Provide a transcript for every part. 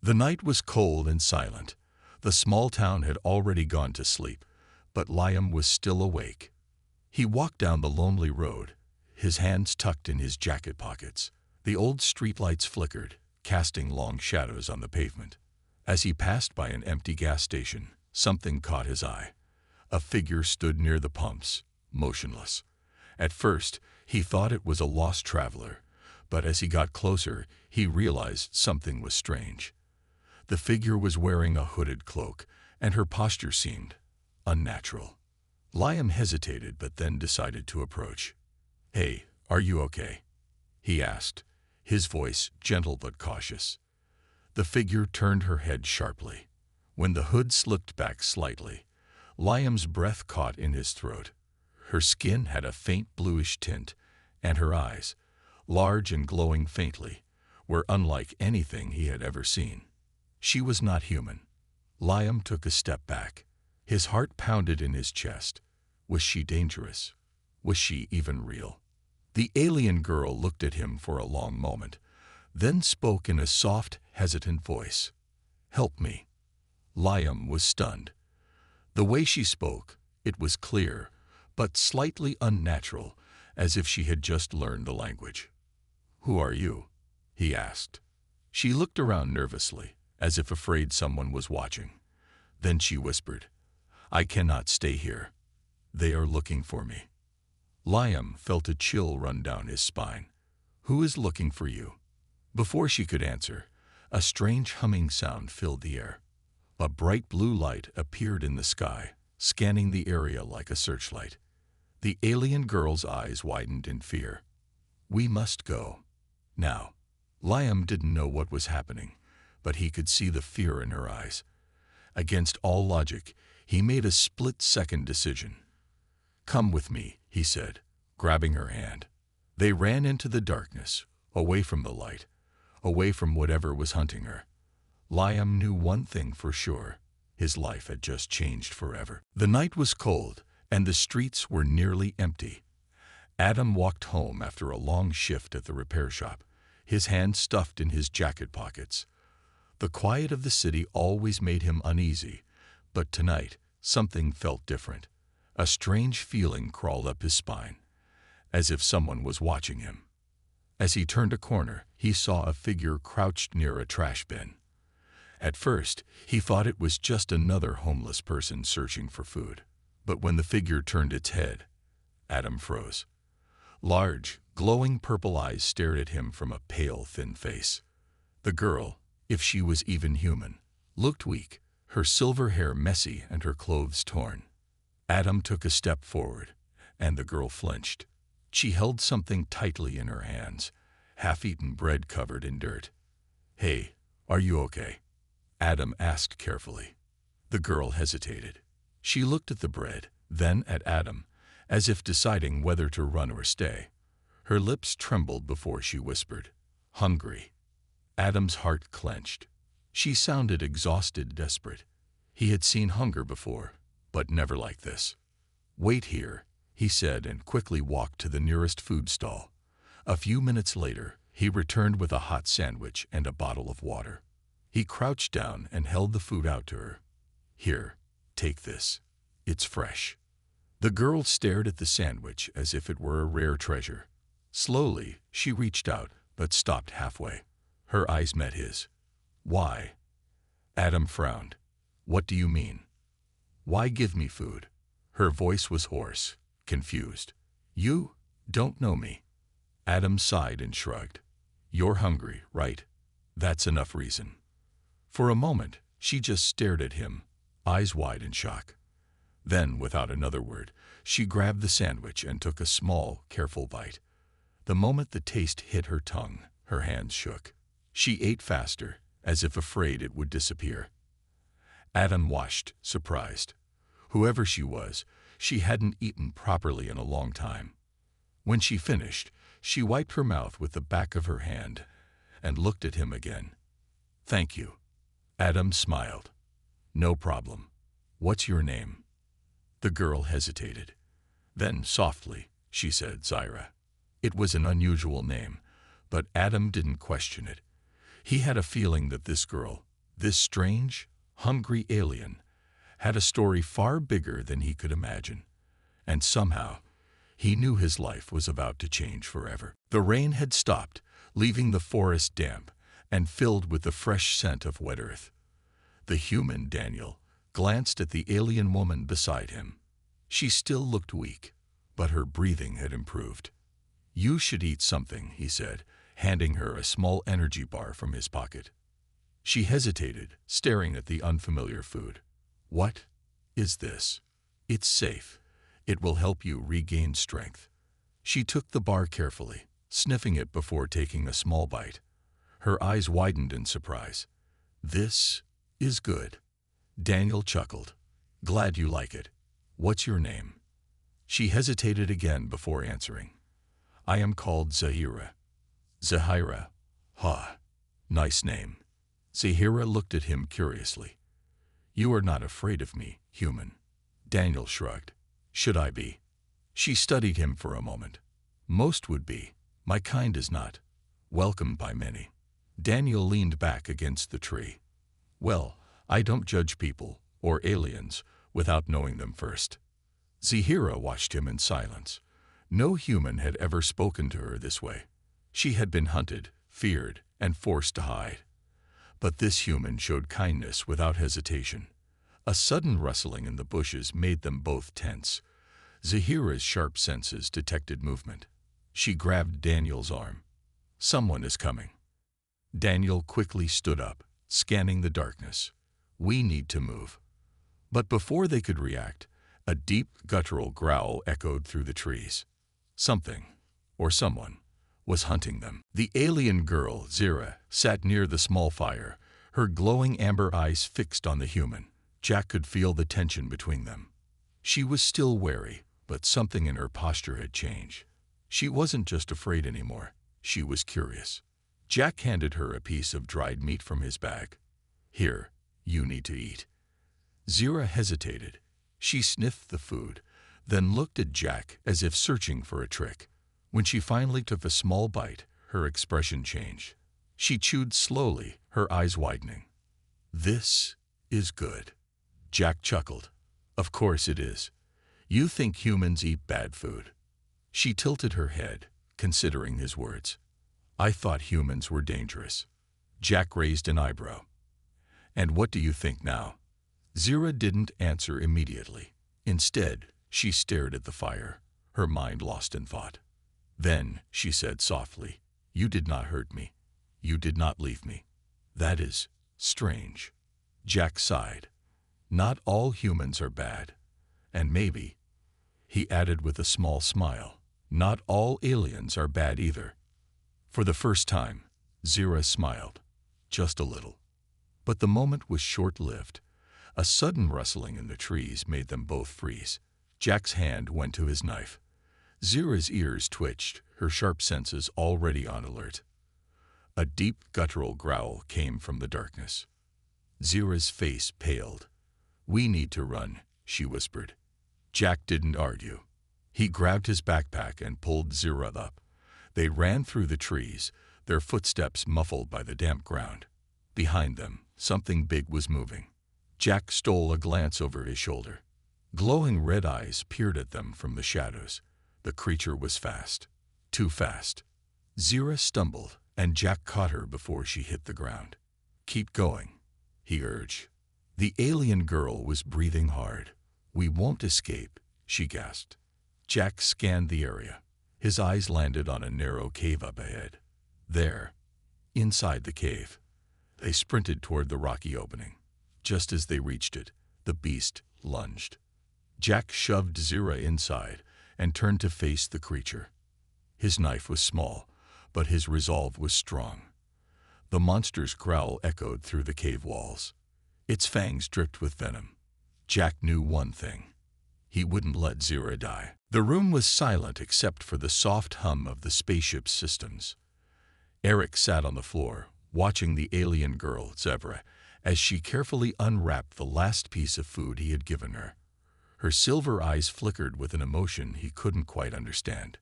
The night was cold and silent. The small town had already gone to sleep, but Liam was still awake. He walked down the lonely road, his hands tucked in his jacket pockets. The old streetlights flickered, casting long shadows on the pavement. As he passed by an empty gas station, something caught his eye. A figure stood near the pumps, motionless. At first, he thought it was a lost traveler, but as he got closer, he realized something was strange. The figure was wearing a hooded cloak, and her posture seemed unnatural. Liam hesitated but then decided to approach. "Hey, are you okay?" he asked, his voice gentle but cautious. The figure turned her head sharply. When the hood slipped back slightly, Liam's breath caught in his throat. Her skin had a faint bluish tint, and her eyes, large and glowing faintly, were unlike anything he had ever seen. She was not human. Liam took a step back. His heart pounded in his chest. Was she dangerous? Was she even real? The alien girl looked at him for a long moment, then spoke in a soft, hesitant voice. "Help me." Liam was stunned. The way she spoke, it was clear, but slightly unnatural, as if she had just learned the language. "Who are you?" he asked. She looked around nervously, as if afraid someone was watching. Then she whispered, "I cannot stay here. They are looking for me." Liam felt a chill run down his spine. "Who is looking for you?" Before she could answer, a strange humming sound filled the air. A bright blue light appeared in the sky, scanning the area like a searchlight. The alien girl's eyes widened in fear. "We must go. Now." Liam didn't know what was happening, but he could see the fear in her eyes. Against all logic, he made a split-second decision. "Come with me," he said, grabbing her hand. They ran into the darkness, away from the light, away from whatever was hunting her. Liam knew one thing for sure. His life had just changed forever. The night was cold, and the streets were nearly empty. Adam walked home after a long shift at the repair shop, his hands stuffed in his jacket pockets. The quiet of the city always made him uneasy, but tonight something felt different. A strange feeling crawled up his spine, as if someone was watching him. As he turned a corner, he saw a figure crouched near a trash bin. At first, he thought it was just another homeless person searching for food. But when the figure turned its head, Adam froze. Large, glowing purple eyes stared at him from a pale, thin face. The girl, if she was even human, looked weak, her silver hair messy and her clothes torn. Adam took a step forward, and the girl flinched. She held something tightly in her hands, half-eaten bread covered in dirt. "Hey, are you okay?" Adam asked carefully. The girl hesitated. She looked at the bread, then at Adam, as if deciding whether to run or stay. Her lips trembled before she whispered, "Hungry." Adam's heart clenched. She sounded exhausted, desperate. He had seen hunger before, but never like this. "Wait here," he said, and quickly walked to the nearest food stall. A few minutes later, he returned with a hot sandwich and a bottle of water. He crouched down and held the food out to her. "Here, take this. It's fresh." The girl stared at the sandwich as if it were a rare treasure. Slowly, she reached out, but stopped halfway. Her eyes met his. "Why?" Adam frowned. "What do you mean? Why give me food?" Her voice was hoarse, confused. "You don't know me." Adam sighed and shrugged. "You're hungry, right? That's enough reason." For a moment, she just stared at him, eyes wide in shock. Then, without another word, she grabbed the sandwich and took a small, careful bite. The moment the taste hit her tongue, her hands shook. She ate faster, as if afraid it would disappear. Adam watched, surprised. Whoever she was, she hadn't eaten properly in a long time. When she finished, she wiped her mouth with the back of her hand and looked at him again. "Thank you." Adam smiled. "No problem. What's your name?" The girl hesitated. Then, softly, she said, "Zyra." It was an unusual name, but Adam didn't question it. He had a feeling that this girl, This strange, hungry alien had a story far bigger than he could imagine, and somehow he knew his life was about to change forever. The rain had stopped, leaving the forest damp and filled with the fresh scent of wet earth. The human Daniel glanced at the alien woman beside him. She still looked weak, but her breathing had improved. "You should eat something," he said, handing her a small energy bar from his pocket. She hesitated, staring at the unfamiliar food. "What is this?" "It's safe. It will help you regain strength." She took the bar carefully, sniffing it before taking a small bite. Her eyes widened in surprise. "This is good." Daniel chuckled. "Glad you like it. What's your name?" She hesitated again before answering. "I am called Zahira." "Zahira. Ha. Nice name." Zahira looked at him curiously. "You are not afraid of me, human?" Daniel shrugged. "Should I be?" She studied him for a moment. "Most would be. My kind is not. Welcomed by many." Daniel leaned back against the tree. "Well, I don't judge people, or aliens, without knowing them first." Zahira watched him in silence. No human had ever spoken to her this way. She had been hunted, feared, and forced to hide. But this human showed kindness without hesitation. A sudden rustling in the bushes made them both tense. Zahira's sharp senses detected movement. She grabbed Daniel's arm. "Someone is coming." Daniel quickly stood up, scanning the darkness. "We need to move." But before they could react, a deep, guttural growl echoed through the trees. Something, or someone, was hunting them. The alien girl, Zira, sat near the small fire, her glowing amber eyes fixed on the human. Jack could feel the tension between them. She was still wary, but something in her posture had changed. She wasn't just afraid anymore. She was curious. Jack handed her a piece of dried meat from his bag. "Here, you need to eat." Zira hesitated. She sniffed the food, then looked at Jack as if searching for a trick. When she finally took a small bite, her expression changed. She chewed slowly, her eyes widening. "This is good." Jack chuckled. "Of course it is. You think humans eat bad food." She tilted her head, considering his words. "I thought humans were dangerous." Jack raised an eyebrow. "And what do you think now?" Zira didn't answer immediately. Instead, she stared at the fire, her mind lost in thought. Then she said softly, "You did not hurt me. You did not leave me. That is strange." Jack sighed. "Not all humans are bad. And maybe," he added with a small smile, "not all aliens are bad either." For the first time, Zira smiled, just a little. But the moment was short-lived. A sudden rustling in the trees made them both freeze. Jack's hand went to his knife. Zira's ears twitched, her sharp senses already on alert. A deep guttural growl came from the darkness. Zira's face paled. "We need to run," she whispered. Jack didn't argue. He grabbed his backpack and pulled Zira up. They ran through the trees, their footsteps muffled by the damp ground. Behind them, something big was moving. Jack stole a glance over his shoulder. Glowing red eyes peered at them from the shadows. The creature was fast. Too fast. Zira stumbled, and Jack caught her before she hit the ground. "Keep going," he urged. The alien girl was breathing hard. "We won't escape," she gasped. Jack scanned the area. His eyes landed on a narrow cave up ahead. There, inside the cave, they sprinted toward the rocky opening. Just as they reached it, the beast lunged. Jack shoved Zira inside and turned to face the creature. His knife was small, but his resolve was strong. The monster's growl echoed through the cave walls. Its fangs dripped with venom. Jack knew one thing. He wouldn't let Zira die. The room was silent except for the soft hum of the spaceship's systems. Eric sat on the floor, watching the alien girl, Zebra, as she carefully unwrapped the last piece of food he had given her. Her silver eyes flickered with an emotion he couldn't quite understand.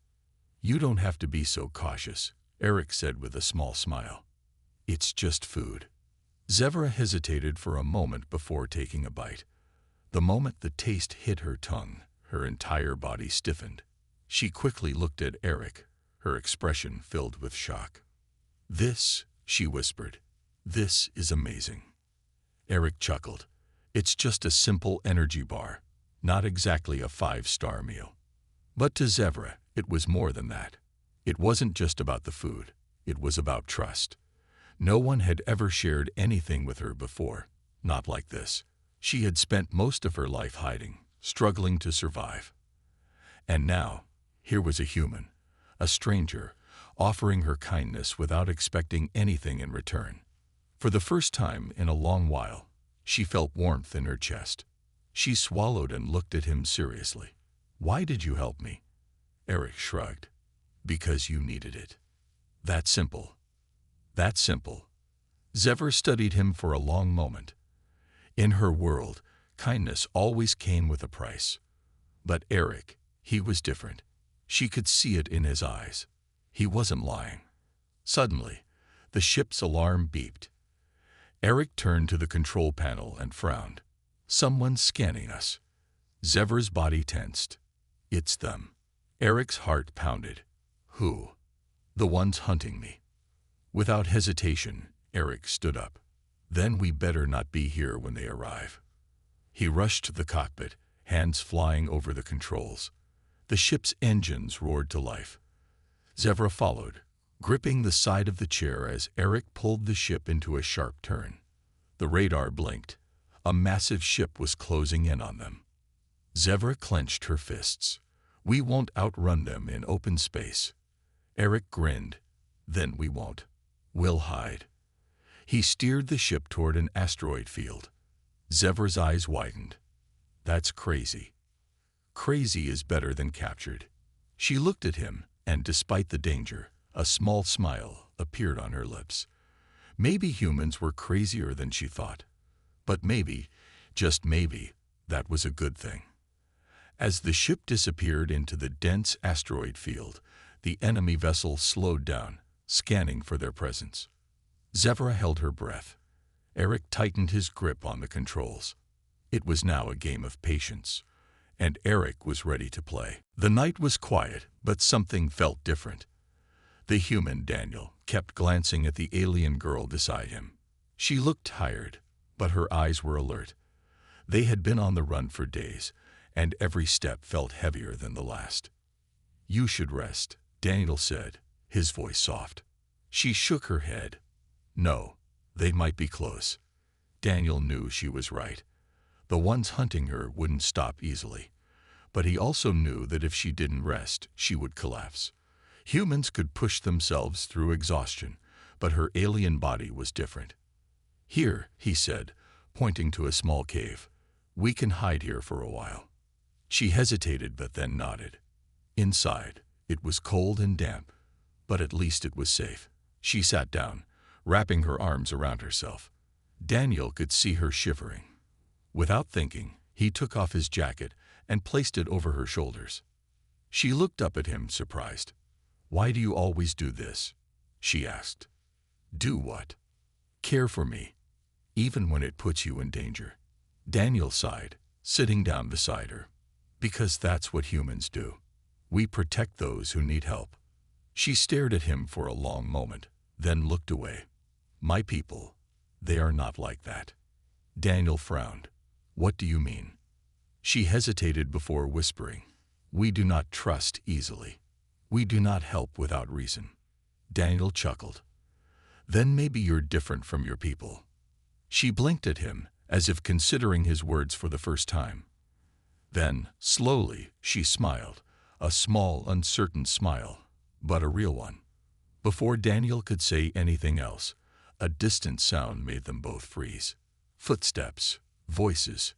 "You don't have to be so cautious," Eric said with a small smile. "It's just food." Zevra hesitated for a moment before taking a bite. The moment the taste hit her tongue, her entire body stiffened. She quickly looked at Eric, her expression filled with shock. "This," she whispered, "this is amazing." Eric chuckled. "It's just a simple energy bar, not exactly a 5-star meal." But to Zevra, it was more than that. It wasn't just about the food. It was about trust. No one had ever shared anything with her before, not like this. She had spent most of her life hiding, struggling to survive. And now, here was a human, a stranger, offering her kindness without expecting anything in return. For the first time in a long while, she felt warmth in her chest. She swallowed and looked at him seriously. "Why did you help me?" Eric shrugged. "Because you needed it. That simple. That simple." Zevra studied him for a long moment. In her world, kindness always came with a price. But Eric, he was different. She could see it in his eyes. He wasn't lying. Suddenly, the ship's alarm beeped. Eric turned to the control panel and frowned. "Someone's scanning us." Zevra's body tensed. "It's them." Eric's heart pounded. "Who?" "The ones hunting me." Without hesitation, Eric stood up. "Then we better not be here when they arrive." He rushed to the cockpit, hands flying over the controls. The ship's engines roared to life. Zevra followed, gripping the side of the chair as Eric pulled the ship into a sharp turn. The radar blinked. A massive ship was closing in on them. Zevra clenched her fists. "We won't outrun them in open space." Eric grinned. "Then we won't. We'll hide." He steered the ship toward an asteroid field. Zevra's eyes widened. "That's crazy." "Crazy is better than captured." She looked at him, and despite the danger, a small smile appeared on her lips. Maybe humans were crazier than she thought. But maybe, just maybe, that was a good thing. As the ship disappeared into the dense asteroid field, the enemy vessel slowed down, scanning for their presence. Zevra held her breath. Eric tightened his grip on the controls. It was now a game of patience, and Eric was ready to play. The night was quiet, but something felt different. The human, Daniel, kept glancing at the alien girl beside him. She looked tired, but her eyes were alert. They had been on the run for days, and every step felt heavier than the last. "You should rest," Daniel said, his voice soft. She shook her head. "No, they might be close." Daniel knew she was right. The ones hunting her wouldn't stop easily. But he also knew that if she didn't rest, she would collapse. Humans could push themselves through exhaustion, but her alien body was different. "Here," he said, pointing to a small cave. "We can hide here for a while." She hesitated but then nodded. Inside, it was cold and damp, but at least it was safe. She sat down, wrapping her arms around herself. Daniel could see her shivering. Without thinking, he took off his jacket and placed it over her shoulders. She looked up at him, surprised. "Why do you always do this?" she asked. "Do what?" "Care for me, even when it puts you in danger." Daniel sighed, sitting down beside her. "Because that's what humans do. We protect those who need help." She stared at him for a long moment, then looked away. "My people, they are not like that." Daniel frowned. "What do you mean?" She hesitated before whispering. "We do not trust easily. We do not help without reason." Daniel chuckled. "Then maybe you're different from your people." She blinked at him, as if considering his words for the first time. Then, slowly, she smiled, a small, uncertain smile, but a real one. Before Daniel could say anything else, a distant sound made them both freeze. Footsteps, voices.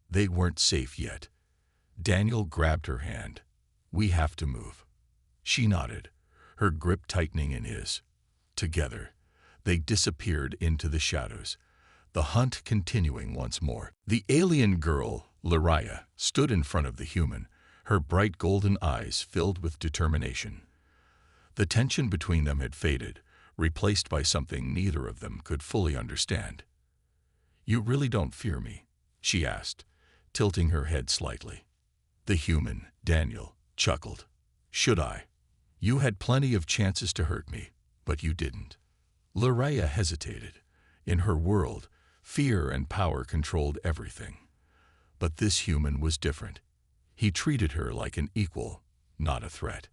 They weren't safe yet. Daniel grabbed her hand. "We have to move." She nodded, her grip tightening in his. Together, they disappeared into the shadows, the hunt continuing once more. The alien girl, Lariah, stood in front of the human, her bright golden eyes filled with determination. The tension between them had faded, replaced by something neither of them could fully understand. You really don't fear me? She asked, tilting her head slightly. The human, Daniel, chuckled. Should I? You had plenty of chances to hurt me, but you didn't. Loraya hesitated. In her world, fear and power controlled everything. But this human was different. He treated her like an equal, not a threat.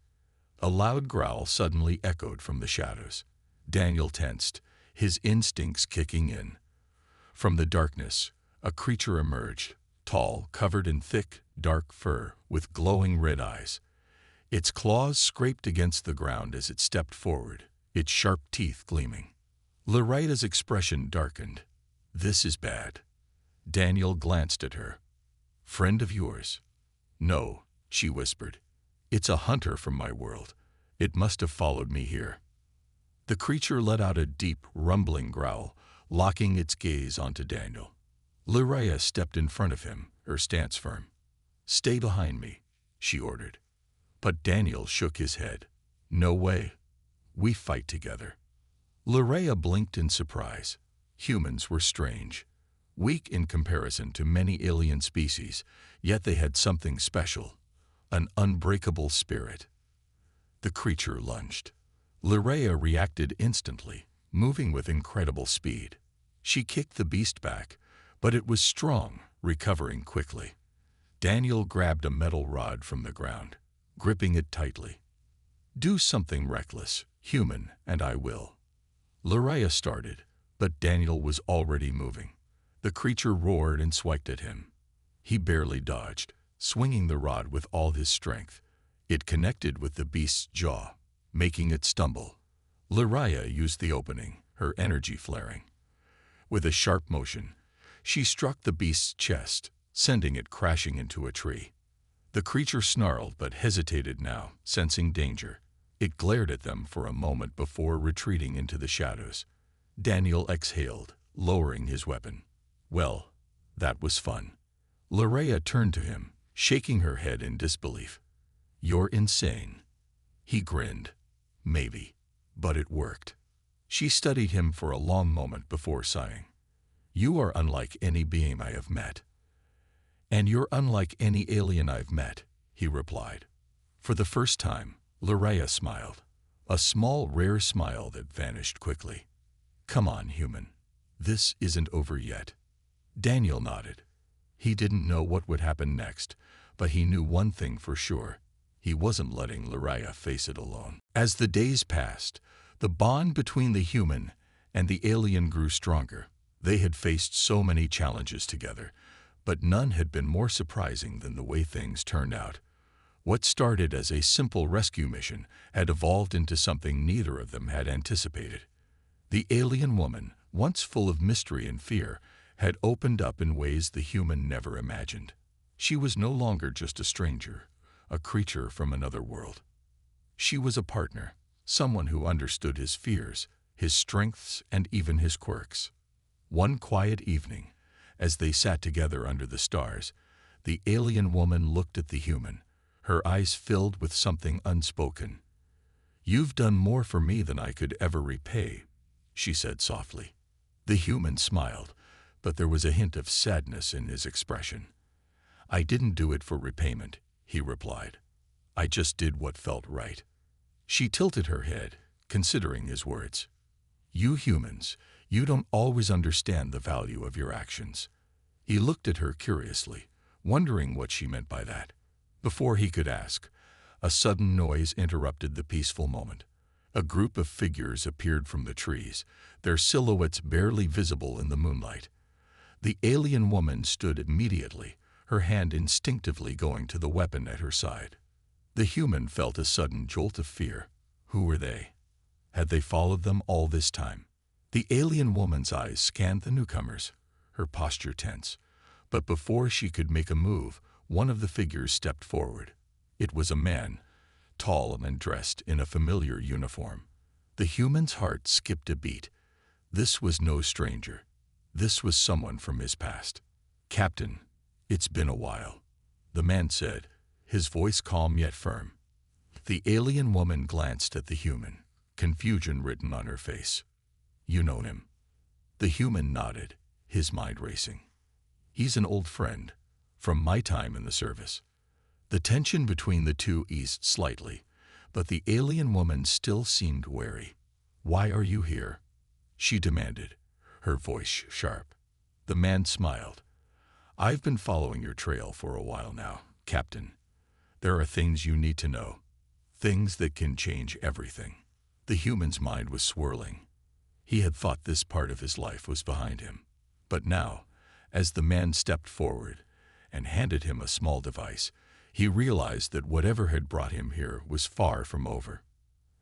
A loud growl suddenly echoed from the shadows. Daniel tensed, his instincts kicking in. From the darkness, a creature emerged, tall, covered in thick, dark fur, with glowing red eyes. Its claws scraped against the ground as it stepped forward, its sharp teeth gleaming. Loraya's expression darkened. This is bad. Daniel glanced at her. Friend of yours? No, she whispered. It's a hunter from my world. It must have followed me here. The creature let out a deep, rumbling growl, locking its gaze onto Daniel. Loraya stepped in front of him, her stance firm. Stay behind me, she ordered. But Daniel shook his head. No way. We fight together. Loraya blinked in surprise. Humans were strange. Weak in comparison to many alien species, yet they had something special. An unbreakable spirit. The creature lunged. Loraya reacted instantly, moving with incredible speed. She kicked the beast back, but it was strong, recovering quickly. Daniel grabbed a metal rod from the ground, gripping it tightly. Do something reckless, human, and I will. Loraya started, but Daniel was already moving. The creature roared and swiped at him. He barely dodged, swinging the rod with all his strength. It connected with the beast's jaw, making it stumble. Loraya used the opening, her energy flaring. With a sharp motion, she struck the beast's chest, sending it crashing into a tree. The creature snarled but hesitated now, sensing danger. It glared at them for a moment before retreating into the shadows. Daniel exhaled, lowering his weapon. Well, that was fun. Loraya turned to him, shaking her head in disbelief. You're insane. He grinned. Maybe, but it worked. She studied him for a long moment before sighing. You are unlike any being I have met. And you're unlike any alien I've met, he replied. For the first time, Loraya smiled. A small, rare smile that vanished quickly. Come on, human. This isn't over yet. Daniel nodded. He didn't know what would happen next, but he knew one thing for sure. He wasn't letting Loraya face it alone. As the days passed, the bond between the human and the alien grew stronger. They had faced so many challenges together, but none had been more surprising than the way things turned out. What started as a simple rescue mission had evolved into something neither of them had anticipated. The alien woman, once full of mystery and fear, had opened up in ways the human never imagined. She was no longer just a stranger, a creature from another world. She was a partner, someone who understood his fears, his strengths, and even his quirks. One quiet evening, as they sat together under the stars, the alien woman looked at the human, her eyes filled with something unspoken. You've done more for me than I could ever repay, she said softly. The human smiled, but there was a hint of sadness in his expression. I didn't do it for repayment, he replied. I just did what felt right. She tilted her head, considering his words. You humans, you don't always understand the value of your actions. He looked at her curiously, wondering what she meant by that. Before he could ask, a sudden noise interrupted the peaceful moment. A group of figures appeared from the trees, their silhouettes barely visible in the moonlight. The alien woman stood immediately, her hand instinctively going to the weapon at her side. The human felt a sudden jolt of fear. Who were they? Had they followed them all this time? The alien woman's eyes scanned the newcomers, her posture tense. But before she could make a move, one of the figures stepped forward. It was a man, tall and dressed in a familiar uniform. The human's heart skipped a beat. This was no stranger. This was someone from his past. Captain, it's been a while, the man said, his voice calm yet firm. The alien woman glanced at the human, confusion written on her face. You know him? The human nodded, his mind racing. He's an old friend, from my time in the service. The tension between the two eased slightly, but the alien woman still seemed wary. "Why are you here?" she demanded, her voice sharp. The man smiled. "I've been following your trail for a while now, Captain. There are things you need to know, things that can change everything." The human's mind was swirling. He had thought this part of his life was behind him. But now, as the man stepped forward and handed him a small device, he realized that whatever had brought him here was far from over.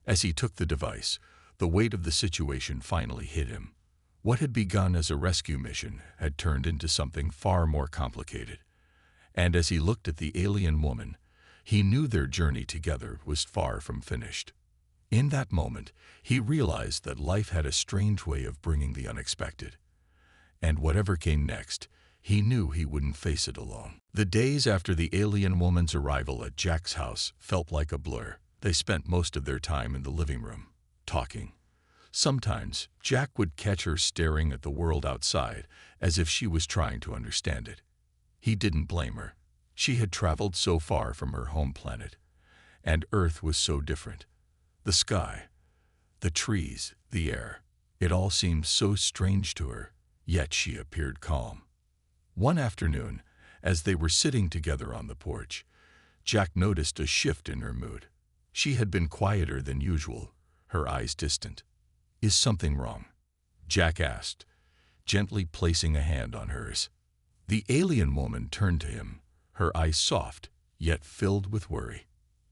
As he took the device, the weight of the situation finally hit him. What had begun as a rescue mission had turned into something far more complicated. And as he looked at the alien woman, he knew their journey together was far from finished. In that moment, he realized that life had a strange way of bringing the unexpected. And whatever came next, he knew he wouldn't face it alone. The days after the alien woman's arrival at Jack's house felt like a blur. They spent most of their time in the living room, talking. Sometimes, Jack would catch her staring at the world outside as if she was trying to understand it. He didn't blame her. She had traveled so far from her home planet, and Earth was so different. The sky, the trees, the air, it all seemed so strange to her, yet she appeared calm. One afternoon, as they were sitting together on the porch, Jack noticed a shift in her mood. She had been quieter than usual, her eyes distant. "Is something wrong?" Jack asked, gently placing a hand on hers. The alien woman turned to him, her eyes soft, yet filled with worry.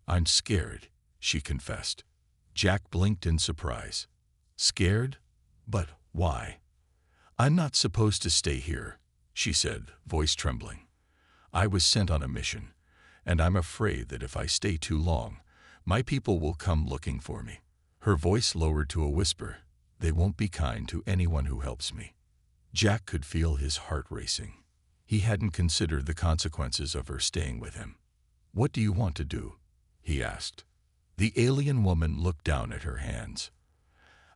"I'm scared," she confessed. Jack blinked in surprise. "Scared? But why?" "I'm not supposed to stay here," she said, voice trembling. "I was sent on a mission, and I'm afraid that if I stay too long, my people will come looking for me." Her voice lowered to a whisper. "They won't be kind to anyone who helps me." Jack could feel his heart racing. He hadn't considered the consequences of her staying with him. "What do you want to do?" he asked. The alien woman looked down at her hands.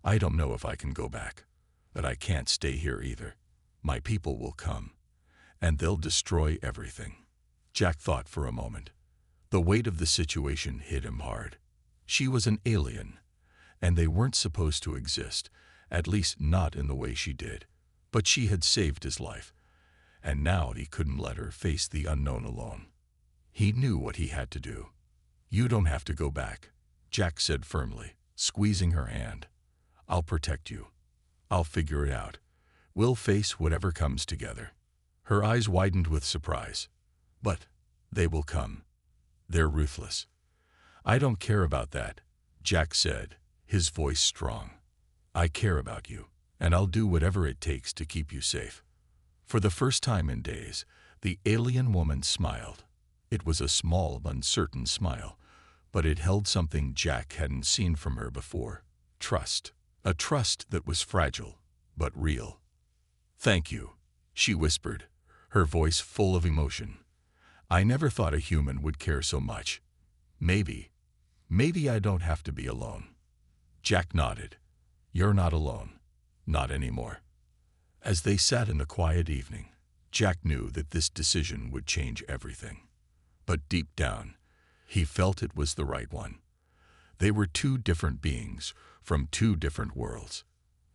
"I don't know if I can go back, but I can't stay here either. My people will come, and they'll destroy everything." Jack thought for a moment. The weight of the situation hit him hard. She was an alien, and they weren't supposed to exist, at least not in the way she did. But she had saved his life, and now he couldn't let her face the unknown alone. He knew what he had to do. "You don't have to go back," Jack said firmly, squeezing her hand. "I'll protect you. I'll figure it out. We'll face whatever comes together." Her eyes widened with surprise. "But they will come. They're ruthless." "I don't care about that," Jack said, his voice strong. "I care about you, and I'll do whatever it takes to keep you safe." For the first time in days, the alien woman smiled. It was a small, uncertain smile, but it held something Jack hadn't seen from her before. Trust. A trust that was fragile, but real. "Thank you," she whispered, her voice full of emotion. "I never thought a human would care so much. Maybe I don't have to be alone." Jack nodded. "You're not alone. Not anymore." As they sat in the quiet evening, Jack knew that this decision would change everything. But deep down, he felt it was the right one. They were two different beings from two different worlds.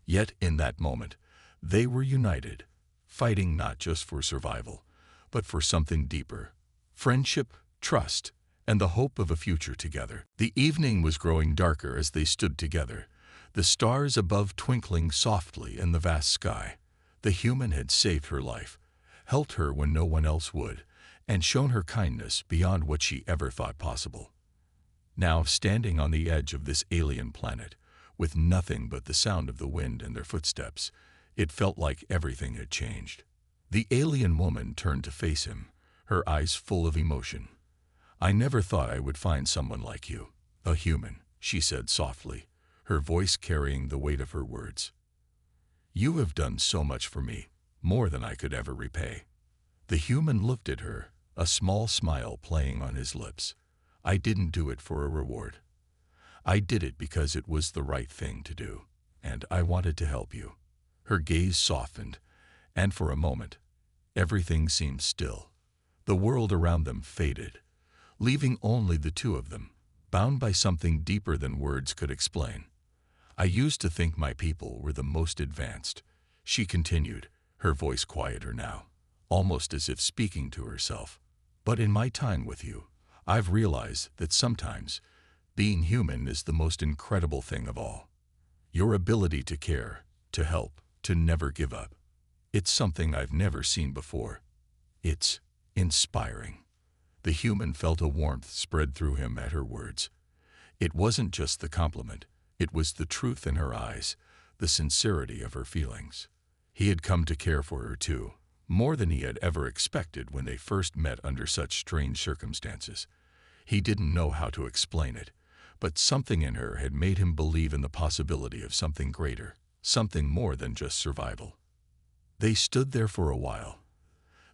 Yet in that moment, they were united, fighting not just for survival, but for something deeper: friendship, trust, and the hope of a future together. The evening was growing darker as they stood together, the stars above twinkling softly in the vast sky. The human had saved her life, helped her when no one else would, and shown her kindness beyond what she ever thought possible. Now, standing on the edge of this alien planet, with nothing but the sound of the wind and their footsteps, it felt like everything had changed. The alien woman turned to face him, her eyes full of emotion. "I never thought I would find someone like you, a human," she said softly, her voice carrying the weight of her words. "You have done so much for me, more than I could ever repay." The human looked at her, a small smile playing on his lips. "I didn't do it for a reward. I did it because it was the right thing to do, and I wanted to help you." Her gaze softened, And for a moment, everything seemed still. The world around them faded, leaving only the two of them, bound by something deeper than words could explain. I used to think my people were the most advanced, she continued, her voice quieter now, almost as if speaking to herself. But in my time with you, I've realized that sometimes being human is the most incredible thing of all. Your ability to care, to help, to never give up. It's something I've never seen before. It's inspiring. The human felt a warmth spread through him at her words. It wasn't just the compliment, it was the truth in her eyes, the sincerity of her feelings. He had come to care for her too, more than he had ever expected when they first met under such strange circumstances. He didn't know how to explain it, but something in her had made him believe in the possibility of something greater, something more than just survival. They stood there for a while,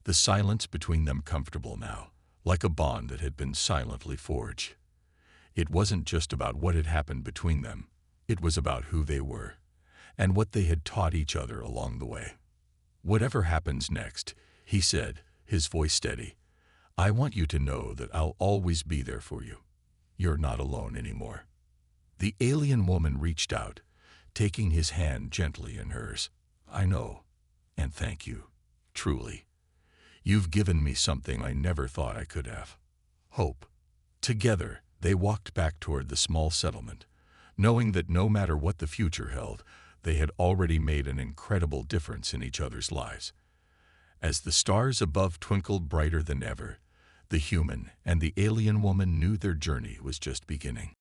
the silence between them comfortable now, like a bond that had been silently forged. It wasn't just about what had happened between them, it was about who they were, and what they had taught each other along the way. Whatever happens next, he said, his voice steady, I want you to know that I'll always be there for you. You're not alone anymore. The alien woman reached out, taking his hand gently in hers. I know, and thank you, truly. You've given me something I never thought I could have. Hope. Together, they walked back toward the small settlement, knowing that no matter what the future held, they had already made an incredible difference in each other's lives. As the stars above twinkled brighter than ever, the human and the alien woman knew their journey was just beginning.